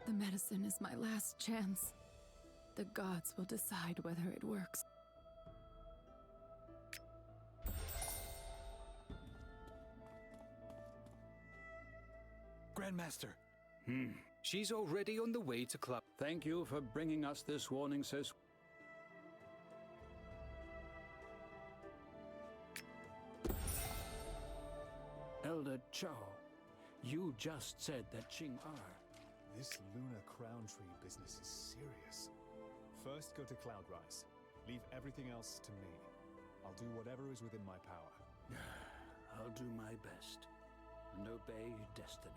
The medicine is my last chance. The gods will decide whether it works. Grandmaster. She's already on the way to club. Thank you for bringing us this warning, sis. Elder Chao, you just said that Qing'er... This Lunar Crown Tree business is serious. First, go to Cloudrise. Leave everything else to me. I'll do whatever is within my power. I'll do my best and obey destiny.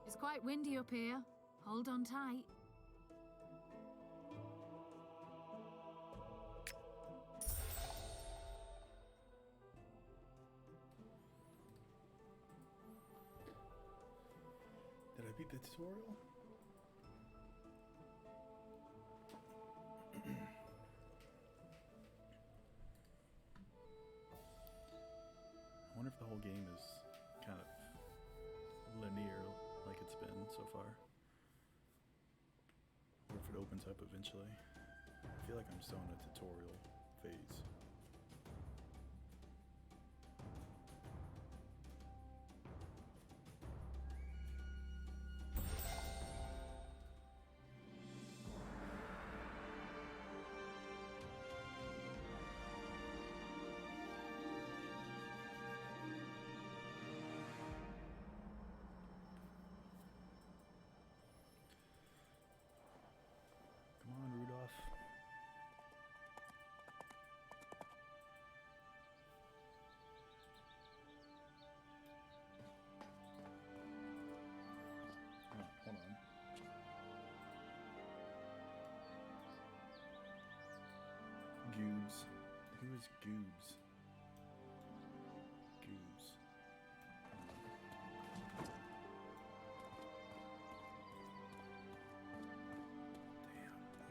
It's quite windy up here. Hold on tight. Did I beat the tutorial? I wonder if the whole game is kind of linear like it's been so far. Or if it opens up eventually. I feel like I'm still in a tutorial phase. Come on, Rudolph. Oh, hold on. Goobs. Who is Goobs? Goobs.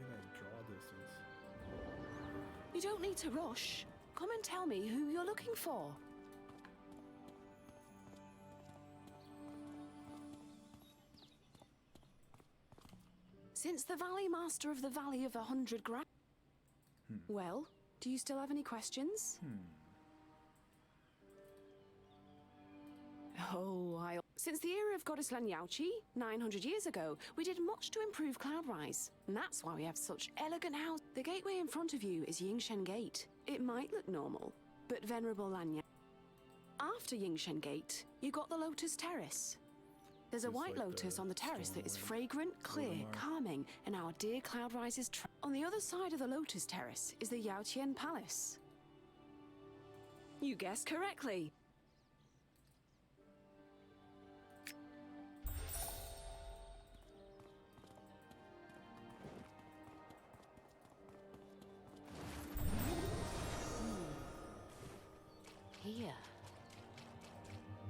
Look at that draw distance. You don't need to rush. Come and tell me who you're looking for. Since the Valley Master of the Valley of 100 Gra... Well, do you still have any questions? Oh, Since the era of Goddess Lan Yaoqi, 900 years ago, we did much to improve Cloudrise. And that's why we have such elegant houses. The gateway in front of you is Yingshen Gate. It might look normal, but Venerable Lan Yaoqi. After Yingshen Gate, you got the Lotus Terrace. There's a white lotus on the terrace that is fragrant, clear, calming, and our dear Cloudrise's on the other side of the Lotus Terrace is the Yaotian Palace. You guessed correctly. here.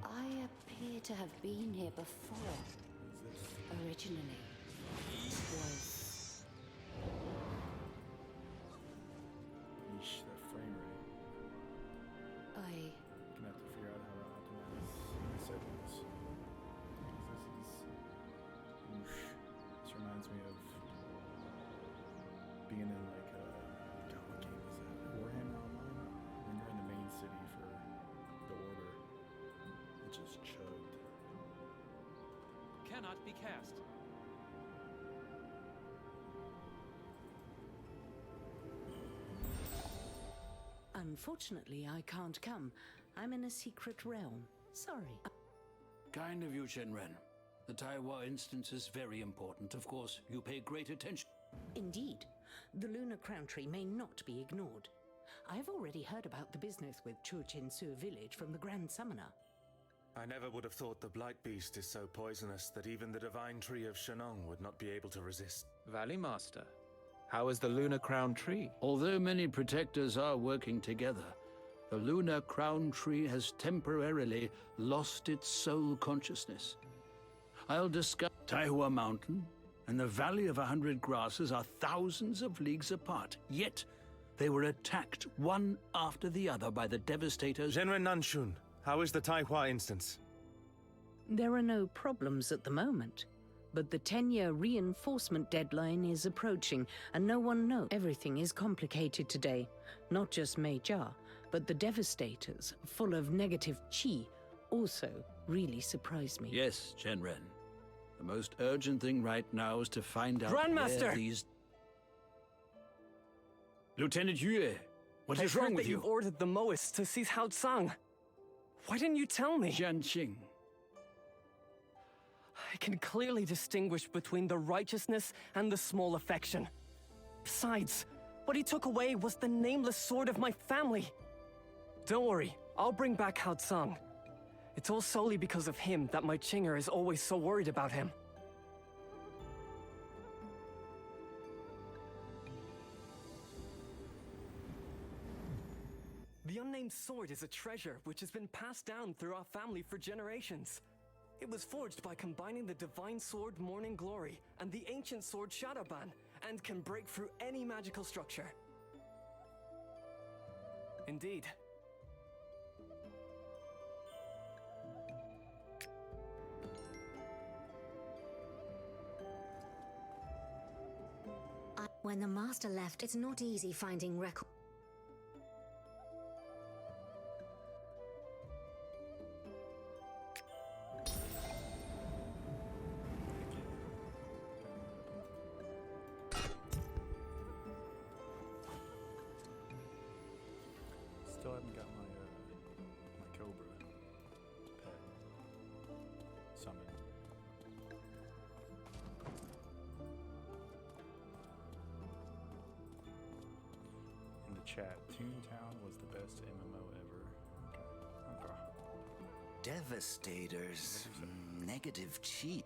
I appear to have been here before. Originally, was... Yeesh, that frame rate. Gonna have to figure out how to optimize my settings. This reminds me of being in like a, God, what game is that? Warhammer Online? When you're in the main city for the Order, it just chugged. Cannot be cast. Unfortunately, I can't come. I'm in a secret realm. Sorry. Kind of you, Shenren. The Taiwa instance is very important. Of course, you pay great attention. Indeed. The lunar crown tree may not be ignored. I've already heard about the business with Chu-Chin-Su village from the Grand Summoner. I never would have thought the Blight Beast is so poisonous that even the Divine Tree of Shenong would not be able to resist. Valley Master, how is the Lunar Crown Tree? Although many protectors are working together, the Lunar Crown Tree has temporarily lost its soul consciousness. I'll discuss Taiwa Mountain and the Valley of 100 Grasses are thousands of leagues apart, yet they were attacked one after the other by the devastators. Genren Nanshun, how is the Taiwa instance? There are no problems at the moment, but the 10-year reinforcement deadline is approaching, and no one knows. Everything is complicated today. Not just Meijia, but the Devastators, full of negative chi, also really surprised me. Yes, Shenren. The most urgent thing right now is to find out Grandmaster! where these... Lieutenant Yue, what is wrong with you? You've ordered the Moists to seize Hao Tsang. Why didn't you tell me? Jianqing. I can clearly distinguish between the righteousness and the small affection. Besides, what he took away was the nameless sword of my family. Don't worry, I'll bring back Hao Tsang. It's all solely because of him that my Chinger is always so worried about him. The unnamed sword is a treasure which has been passed down through our family for generations. It was forged by combining the divine sword Morning Glory and the ancient sword Shadowban, and can break through any magical structure. Indeed. When the Master left, it's not easy finding record. Still haven't got my my Cobra pet summon. In the chat, Toontown was the best MMO ever. Okay. Devastators. Negative cheat.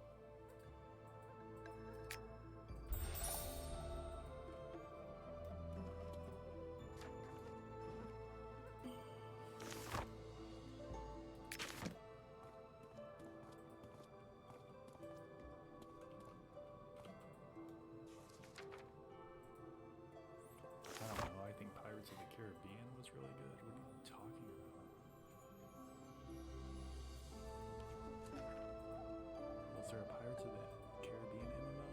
I don't know, I think Pirates of the Caribbean was really good. What are you talking about? Was there a Pirates of the Caribbean MMO?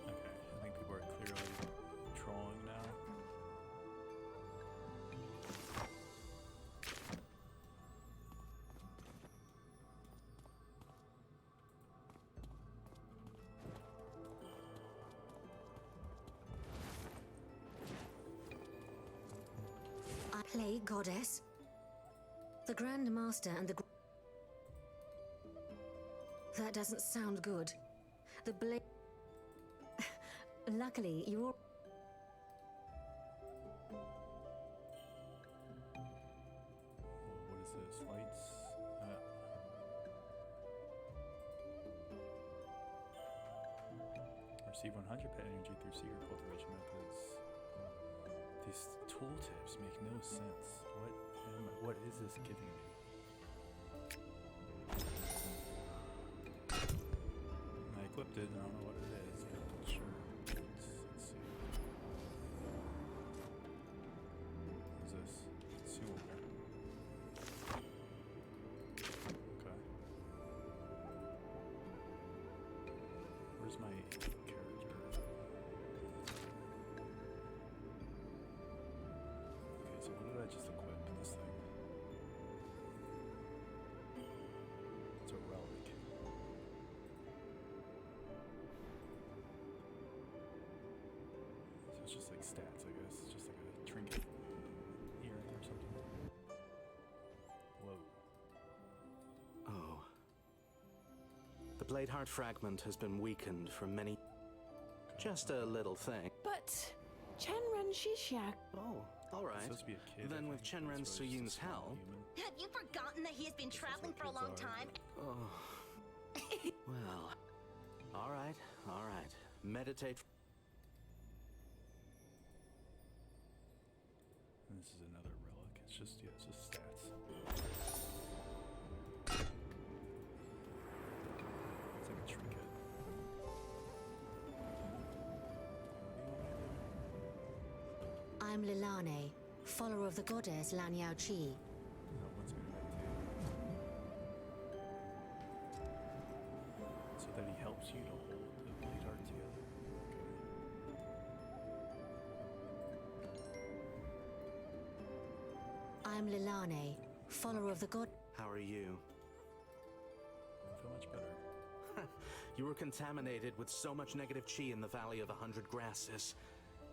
Okay, I think people are clearly trolling now. I play Goddess. The Grand Master and the... That doesn't sound good. The blade... Luckily, you're... What is this? Lights? Receive 100 pet energy through secret cultivation methods. tooltips make no sense. What is this giving me? I equipped it, I don't know what it is, but sure. Let's see. What's this? Seal there. Okay. Where's my character? Okay, so what did I just equip? This thing. It's a relic. So it's just like stats, I guess. It's just like a trinket earring or something. Whoa. Oh. The blade heart fragment has been weakened from many. Just a little thing. But Chenren Shishiak. Oh, all right. Supposed to be a kid, Then with I think. Chenren That's why he's Suyun's just a small help. human. Have you forgotten that he has been traveling for a long time? Oh. Well. All right, all right. Meditate. And this is another relic. It's just, yeah, it's just stats. It's like a trinket. I'm Lilane, follower of the goddess Lan Yao Chi. No, what's going to so that he helps you to hold the blade art together. I'm Lilane, follower of the god. How are you? I feel much better. You were contaminated with so much negative chi in the Valley of 100 Grasses.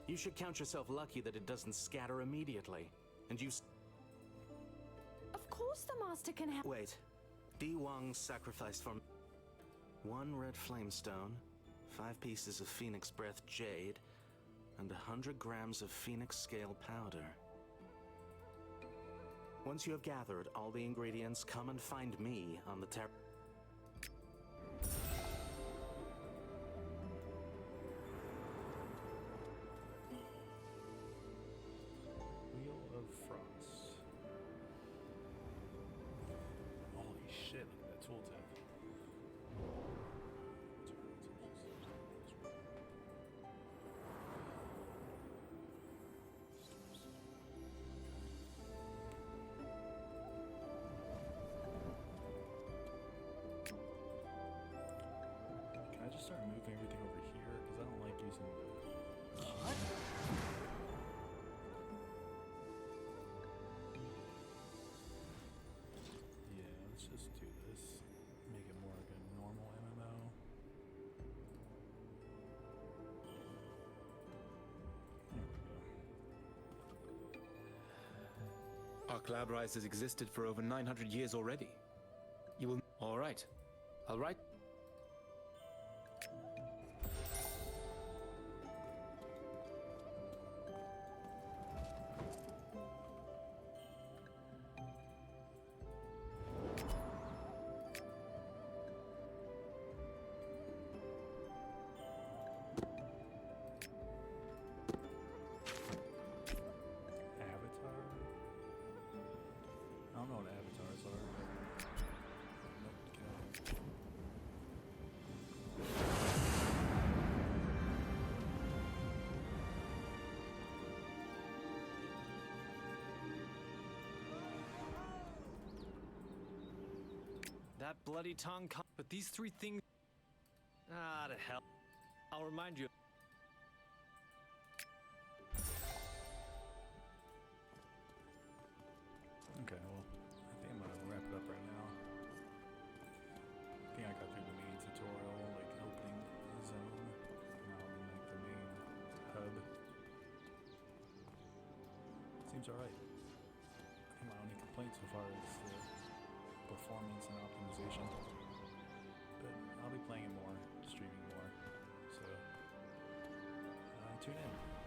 You should count yourself lucky that it doesn't scatter immediately. And you. Of course the master can help. Wait. Di Wang sacrificed for 1 red flamestone, 5 pieces of phoenix breath jade, and 100 grams of phoenix scale powder. Once you have gathered all the ingredients, come and find me on the Wheel of Frost. Holy shit, look at that tooltip. Can I just start moving everything over here? Because I don't like using the... Yeah, let's just do this. Make it more like a normal MMO. There we go. Our Cloud Rise has existed for over 900 years already. You will... All right. All right. Avatar? I don't know what avatars are. Nope, get out. That bloody tongue. But these 3 things. Ah, to hell. I'll remind you. Okay, well, I think I'm gonna wrap it up right now. I think I got through the main tutorial, like opening the zone. Now I'm in like the main hub. Seems alright. I think my only complaint so far is the performance and optimization. But I'll be playing it more, streaming more. So tune in.